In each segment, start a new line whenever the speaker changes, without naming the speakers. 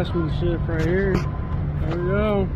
craftsmanship right here. There we go.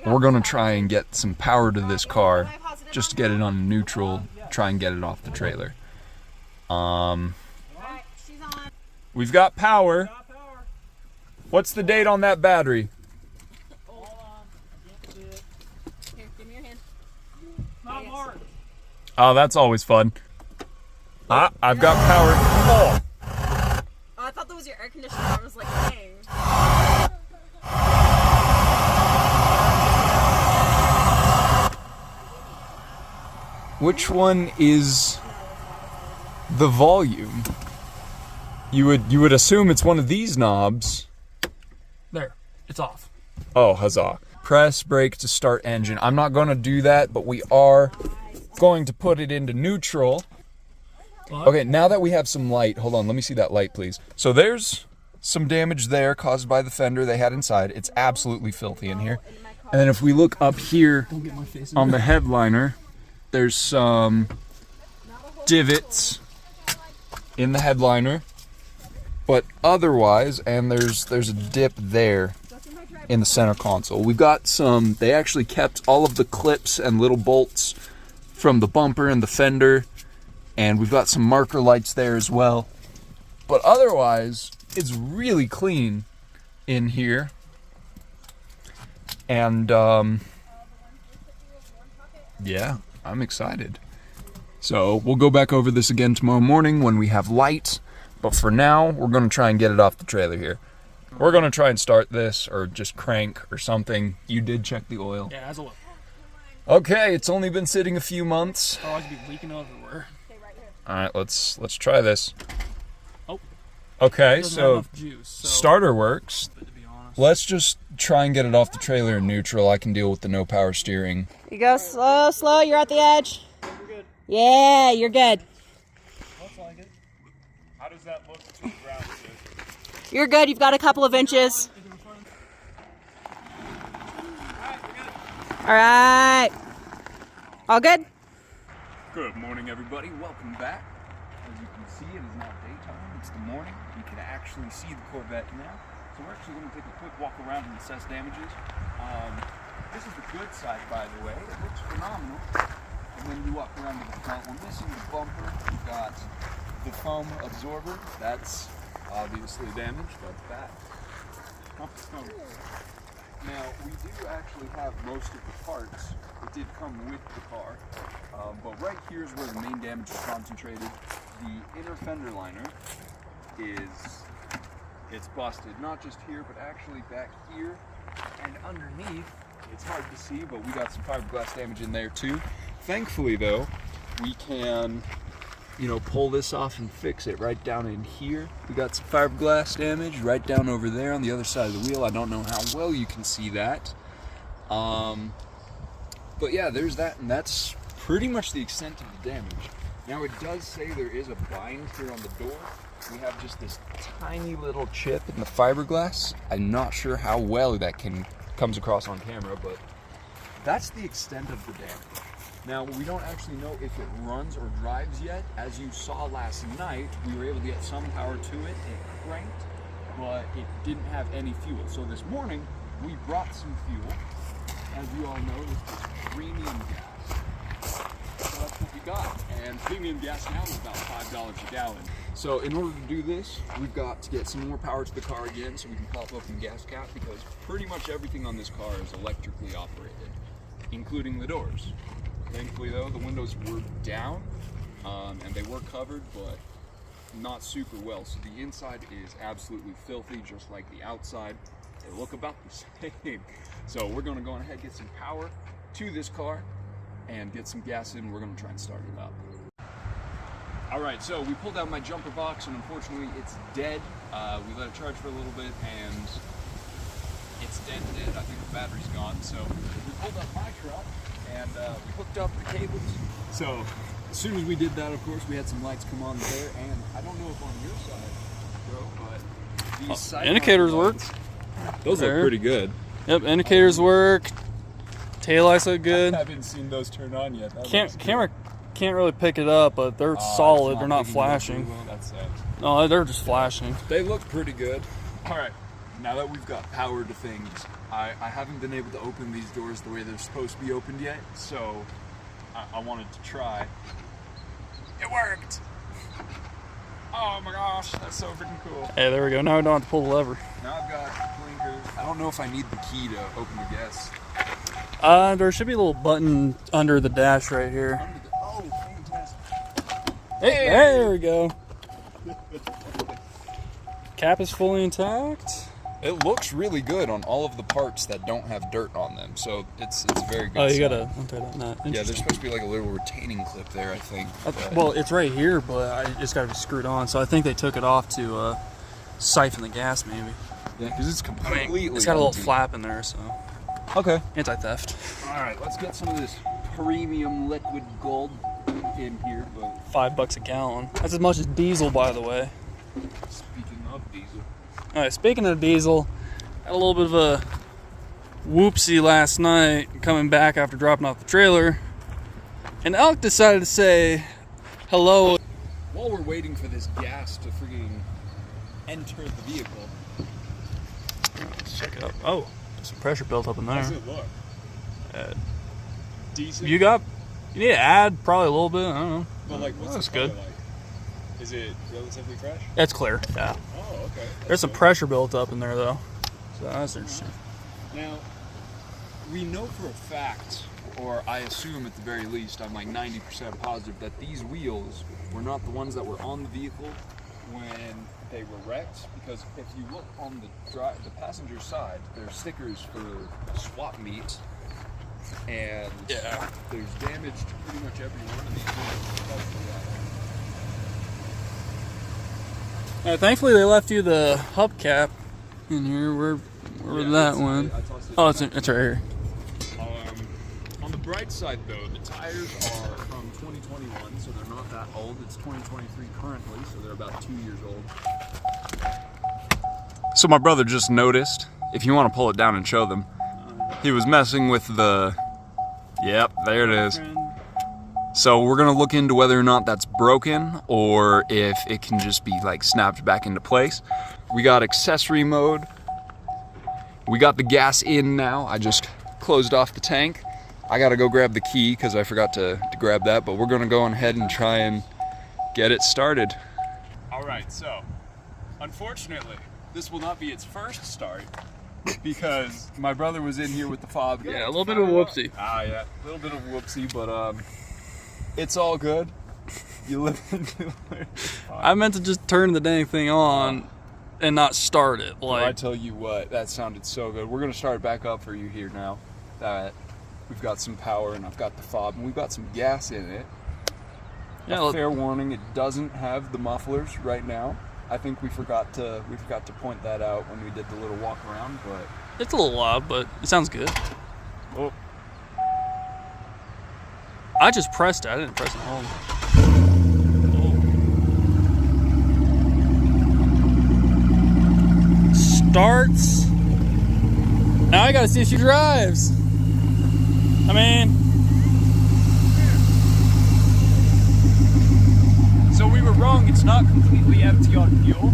We're gonna try and get some power to this car, just to get it on neutral, try and get it off the trailer. We've got power. What's the date on that battery?
Here, give me your hand.
Not marked.
Oh, that's always fun. I've got power. Oh.
Oh, I thought that was your air conditioner. I was like, dang.
Which one is the volume? You would assume it's one of these knobs.
There, it's off.
Oh, huzzah. Press brake to start engine. I'm not going to do that, but we are going to put it into neutral. Okay, now that we have some light, hold on, let me see that light, please. So there's some damage there caused by the fender they had inside. It's absolutely filthy in here. And then if we look up here on the headliner, there's some divots in the headliner, but otherwise, and there's a dip there in the center console. We've got some, they actually kept all of the clips and little bolts from the bumper and the fender, and we've got some marker lights there as well. But otherwise, it's really clean in here. And yeah, I'm excited. So we'll go back over this again tomorrow morning when we have light. But for now, we're going to try and get it off the trailer here. We're going to try and start this or just crank or something. You did check the oil.
Yeah, as a look.
Okay, it's only been sitting a few months.
Oh, I could be leaking everywhere.
All right, let's try this.
Oh.
Okay, so
juice,
starter works.
But to be honest,
Let's just try and get it off the trailer in neutral. I can deal with the no power steering.
You go slow, slow. You're at the edge.
you're good.
Yeah, you're good.
Looks like it.
How does that look to the ground?
You're good. You've got a couple of inches. All right. All good?
Good morning, everybody. Welcome back. As you can see, it is not daytime. It's the morning. You can actually see the Corvette now. So we're actually going to take a quick walk around and assess damages. This is the good side, by the way. It looks phenomenal. And then you walk around to the front. We're missing the bumper. We've got the foam absorber. That's obviously damaged. That's bad. Now, we do actually have most of the parts. It did come with the car. But right here is where the main damage is concentrated. The inner fender liner it's busted. Not just here, but actually back here and underneath. It's hard to see, but we got some fiberglass damage in there too. Thankfully though, we can, pull this off and fix it right down in here. We got some fiberglass damage right down over there on the other side of the wheel. I don't know how well you can see that. But yeah, there's that, and that's pretty much the extent of the damage. Now it does say there is a bind here on the door. We have just this tiny little chip in the fiberglass. I'm not sure how well that comes across on camera, but that's the extent of the damage. Now, we don't actually know if it runs or drives yet. As you saw last night, we were able to get some power to it. It cranked, but it didn't have any fuel. So this morning, we brought some fuel. As you all know, this is premium gas. So that's what we got. And premium gas now is about $5 a gallon. So in order to do this, we've got to get some more power to the car again so we can pop open the gas cap, because pretty much everything on this car is electrically operated, including the doors. Thankfully though, the windows were down, and they were covered, but not super well. So the inside is absolutely filthy, just like the outside. They look about the same. So we're gonna go ahead and get some power to this car and get some gas in. We're gonna try and start it up. All right, so we pulled out my jumper box, and unfortunately, it's dead. We let it charge for a little bit, and it's dead. I think the battery's gone. So we pulled up my truck, and we hooked up the cables. So as soon as we did that, of course, we had some lights come on there, and I don't know if on your side, bro, but these side
indicators work.
Those
There.
look pretty good.
Yep, indicators work. Taillights look good.
I haven't seen those turn on yet. That looks good.
Camera can't really pick it up, but they're solid. They're not
picking it up
flashing.
very well. That sucks.
No, they're just flashing.
They look pretty good. All right, now that we've got power to things, I haven't been able to open these doors the way they're supposed to be opened yet, so I wanted to try. It worked! Oh my gosh, that's so freaking cool.
Hey, there we go. Now we don't have to pull the lever.
Now I've got blinkers. I don't know if I need the key to open the gas.
There should be a little button under the dash right here.
Oh, fantastic.
Hey, there we go. Cap is fully intact.
It looks really good on all of the parts that don't have dirt on them, so it's very good.
Oh, you
sign.
gotta untie that nut.
Yeah, there's
Interesting.
supposed to be like a little retaining clip there, I think.
Well, it's right here, but it's got to be screwed on. So I think they took it off to siphon the gas, maybe.
Yeah, because it's completely
It's got a little
empty.
flap in there, so
Okay.
anti-theft.
All right, let's get some of this premium liquid gold in here. But
$5 a gallon. That's as much as diesel, by the way.
speaking of diesel,
All right, speaking of diesel, had a little bit of a whoopsie last night coming back after dropping off the trailer, and Elk decided to say hello.
while we're waiting for this gas to freaking enter the vehicle,
Let's check it out. Oh, some pressure built up in
how does
there.
it look? Decent.
You need to add probably a little bit. I don't know.
But like, what's
That's
the color
good.
like? Is it relatively fresh?
It's clear. Yeah.
Oh, okay.
There's some pressure built up in there though, so that's interesting.
Now, we know for a fact, or I assume at the very least, I'm like 90% positive that these wheels were not the ones that were on the vehicle when they were wrecked. Because if you look on the passenger side, there's stickers for swap meet, and
Yeah.
there's damage to pretty much every one of these wheels. especially
Thankfully they left you the hubcap in here. Where was that one?
I tossed it
Oh,
back.
it's right here.
On the bright side, though, the tires are from 2021, so they're not that old. It's 2023 currently, so they're about 2 years old. So my brother just noticed, if you want to pull it down and show them, he was messing with the... Yep, there it is. So we're gonna look into whether or not that's broken or if it can just be like snapped back into place. We got accessory mode. We got the gas in now. I just closed off the tank. I gotta go grab the key because I forgot to grab that, but we're gonna go on ahead and try and get it started. All right, so unfortunately, this will not be its first start because my brother was in here with the fob.
Yeah, a little bit of a whoopsie.
Ah, yeah, a little bit of a whoopsie, but it's all good. You live into it.
I meant to just turn the dang thing on and not start it.
Well, I
Like,
tell you what, that sounded so good. We're gonna start it back up for you here now that we've got some power and I've got the fob and we've got some gas in it.
yeah,
Fair warning, it doesn't have the mufflers right now. I think we forgot to point that out when we did the little walk around, but
it's a little loud, but it sounds good.
oh,
I just pressed it. I didn't press it home. Starts. Now I gotta see if she drives. I mean,
so we were wrong. It's not completely empty on fuel.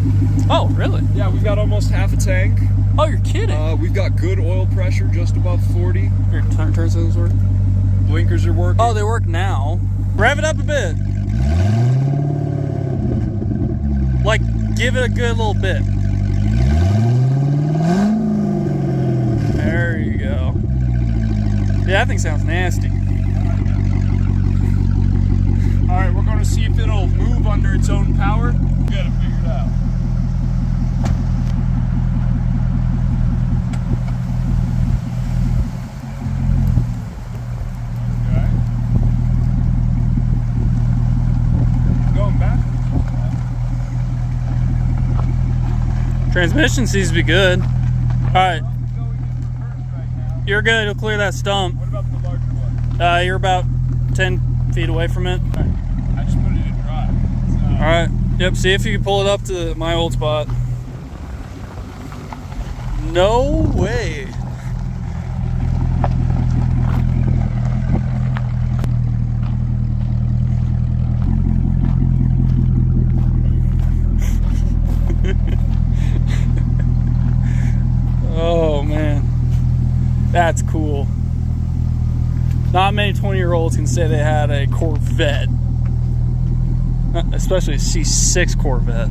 oh, really?
Yeah, we've got almost half a tank.
Oh, you're kidding.
We've got good oil pressure, just above 40.
Here, turn signals work.
Blinkers are working.
Oh, they work now. Rev it up a bit. Like, give it a good little bit. There you go. Yeah, that thing sounds nasty.
All right, we're going to see if it'll move under its own power. We got to figure it out. Okay. Going back.
Transmission seems to be good. All right. You're good. You'll clear that stump.
What about the larger one?
You're about 10 feet away from it.
I just put it in drive.
All right. Yep. See if you can pull it up to my old spot. No way. Oh man, that's cool. Not many 20-year-olds can say they had a Corvette, especially a C6 Corvette.